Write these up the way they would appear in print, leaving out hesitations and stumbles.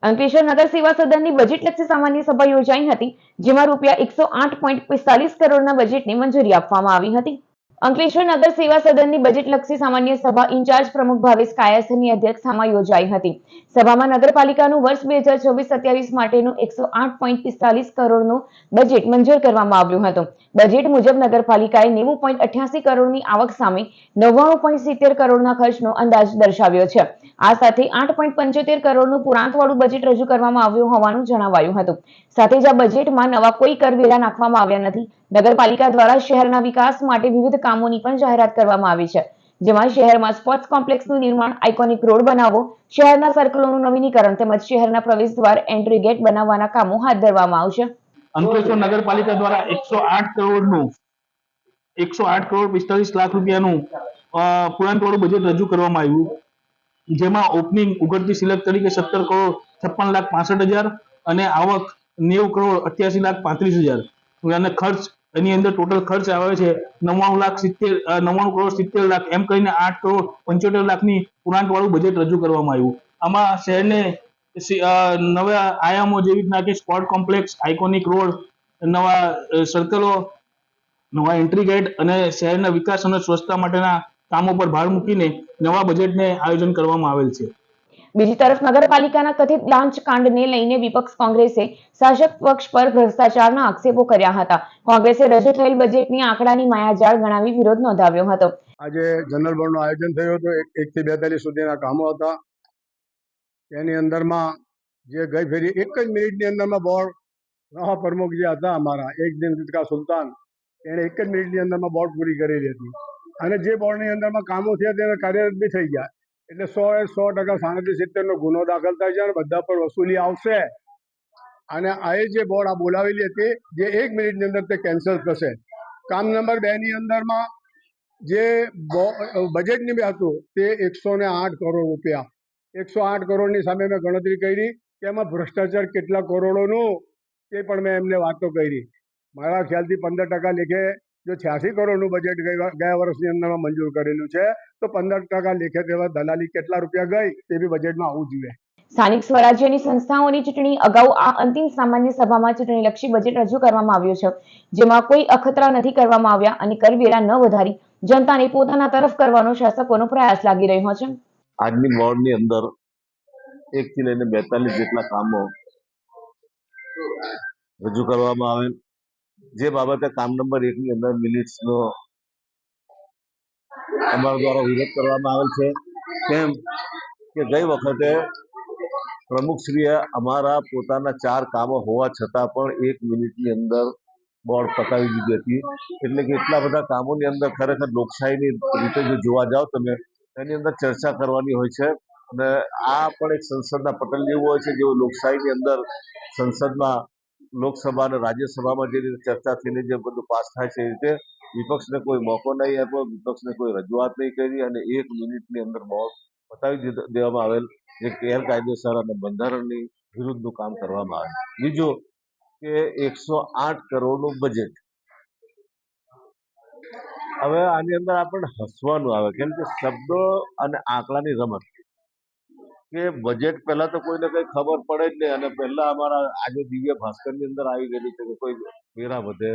અંકલેશ્વર નગર સેવા સદનની બજેટલક્ષી સામાન્ય સભા યોજાઈ હતી, જેમાં રૂપિયા 108.45 કરોડના બજેટને મંજૂરી આપવામાં આવી હતી. અંકલેશ્વર નગર સેવા સદનની બજેટલક્ષી સામાન્ય સભા ઇન્ચાર્જ પ્રમુખ ભાવેશ કાયસ્થની અધ્યક્ષતામાં યોજાઈ હતી. સભામાં નગરપાલિકાનું વર્ષ 2024-27 માટેનું 108.45 કરોડનું બજેટ મંજૂર કરવામાં આવ્યું હતું. બજેટ મુજબ નગરપાલિકાએ 90.88 કરોડની આવક સામે 99.70 કરોડના ખર્ચનો અંદાજ દર્શાવ્યો છે. આ સાથે 8.75 કરોડનું પૂર્ણાંકવાળું બજેટ રજૂ કરવામાં આવ્યું હોવાનું જણાવાયું હતું. સાથે જ આ બજેટમાં નવા કોઈ કરવેરા નાખવામાં આવ્યા નથી. નગરપાલિકા દ્વારા શહેરના વિકાસ માટે વિવિધ કામોની પણ જાહેરાત કરવામાં આવી છે, જેમાં શહેરમાં સ્પોર્ટ્સ કોમ્પ્લેક્સનું નિર્માણ, આઇકોનિક રોડ બનાવવો, શહેરના સર્કલોનું નવીનીકરણ તેમજ શહેરના પ્રવેશદ્વાર એન્ટ્રી ગેટ બનાવવાના કામો હાથ ધરવામાં આવશે. અંકલેશ્વર નગરપાલિકા દ્વારા 108 કરોડ 45 લાખ રૂપિયાનું પૂર્ણાંકવાળું બજેટ રજૂ કરવામાં આવ્યું, જેમાં ઓપનિંગ ઉઘડતી સિલક તરીકે 17 કરોડ 56 લાખ 65 હજાર અને આવક 90 કરોડ 88 લાખ 35 હજાર અને ખર્ચ એની અંદર ટોટલ ખર્ચ આવે છે 99 કરોડ 70 લાખ, એમ કરીને 8 કરોડ 75 લાખની પૂર્ણાંકવાળું બજેટ રજૂ કરવામાં આવ્યું. આમાં શહેરને નવા આયામો જેવી રીતના કે સ્પોર્ટ કોમ્પ્લેક્સ, આઇકોનિક રોડ, નવા સર્કલો, નવા એન્ટ્રી ગેટ અને શહેરના વિકાસ અને સ્વચ્છતા માટેના કામો પર ભાર મૂકીને નવા બજેટને આયોજન કરવામાં આવેલ છે. બીજી તરફ નગરપાલિકાના કથિત લાંચ કાંડને લઈને વિપક્ષ કોંગ્રેસે શાસક પક્ષ પર ભ્રષ્ટાચારના આક્ષેપો કર્યા હતા. કોંગ્રેસે રજૂ થયેલ બજેટની આંકડાની માયાજાળ ગણાવી વિરોધ નોંધાવ્યો હતો. આજે જનરલ બોર્ડનું આયોજન થયું હતું. 1 થી 42 સુધીના કામો હતા. એની અંદરમાં જે ગઈ ફેરી 1 જ મિનિટની અંદરમાં બોર્ડ પ્રમુખ જે હતા અમારા એક દિન સુલતાન, એણે 1 જ મિનિટની અંદરમાં બોર્ડ પૂરી કરેલી હતી અને જે બોર્ડની અંદરમાં કામો થયા તે કાર્યરત બી થઈ ગયા. એટલે 100% 37-70નો ગુનો દાખલ થાય છે અને બધા પર વસૂલી આવશે. અને આ જે બોર્ડ આ બોલાવેલી હતી જે 1 મિનિટની અંદર તે કેન્સલ થશે. કામ નંબર 2 ની અંદરમાં જે બજેટની બી હતું તે 108 કરોડ રૂપિયા, 108 કરોડની સામે મેં ગણતરી કરી કે એમાં ભ્રષ્ટાચાર કેટલા કરોડોનું તે પણ મેં એમને વાતો કરી. મારા ખ્યાલથી 15% લેખે જો 86 કરોડનું બજેટ ગયા વર્ષની અંદરમાં મંજૂર કરેલું છે, તો 15% લેખે તેવા દલાલી કેટલા રૂપિયા ગઈ તે બી બજેટમાં આવવું જોઈએ. સ્થાનિક સ્વરાજ્યની સંસ્થાઓની ચૂંટણી અગાઉ આ અંતિમ સામાન્ય સભામાં ચૂંટણીલક્ષી બજેટ રજૂ કરવામાં આવ્યું છે, જેમાં કોઈ અખતરા નથી કરવામાં આવ્યા અને કરવેરા ન વધારી જનતાને પોતાના તરફ કરવાનો શાસકોનો પ્રયાસ લાગી રહ્યો છે. આજની બોર્ડની અંદર 1 થી લઈને 42 જેટલા કામો રજૂ કરવામાં આવેલ, જે બાબતે કામ નંબર 1 ની અંદર મિનિટ્સનો અમારા દ્વારા વિરોધ કરવામાં આવેલ છે. કેમ કે ગઈ વખતે પ્રમુખશ્રીએ અમારા પોતાના 4 કામો હોવા છતાં પણ 1 મિનિટની અંદર બોર્ડ પતાવી દીધી હતી. એટલે કે એટલા બધા કામોની અંદર ખરેખર લોકશાહીની રીતે જો જોવા જાઓ તમે એની અંદર ચર્ચા કરવાની હોય છે અને આ પણ એક સંસદના પટલ જેવું હોય છે, જેવું લોકશાહીની અંદર સંસદમાં લોકસભા અને રાજ્યસભામાં જે રીતે ચર્ચા થઈને જે બધું પાસ થાય છે એ રીતે વિપક્ષને કોઈ મોકો નહીં આપ્યો, વિપક્ષને કોઈ રજૂઆત નહીં કરી અને 1 મિનિટની અંદર બોર્ડ પતાવી દેવામાં આવેલ, જે ગેરકાયદેસર અને બંધારણની વિરુદ્ધનું કામ કરવામાં આવે. બીજું કે 108 કરોડનું બજેટ, હવે આની અંદર આપણને હસવાનું આવે કેમ કે શબ્દો અને આંકડાની રમત. કે બજેટ પહેલા તો કોઈને કઈ ખબર પડે જ નહીં અને પહેલા અમારા આજે દિવ્ય ભાસ્કરની અંદર આવી ગયેલું છે કે કોઈ વેરા વધે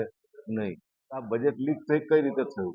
નહીં. આ બજેટ લીક થઈ કઈ રીતે થયું?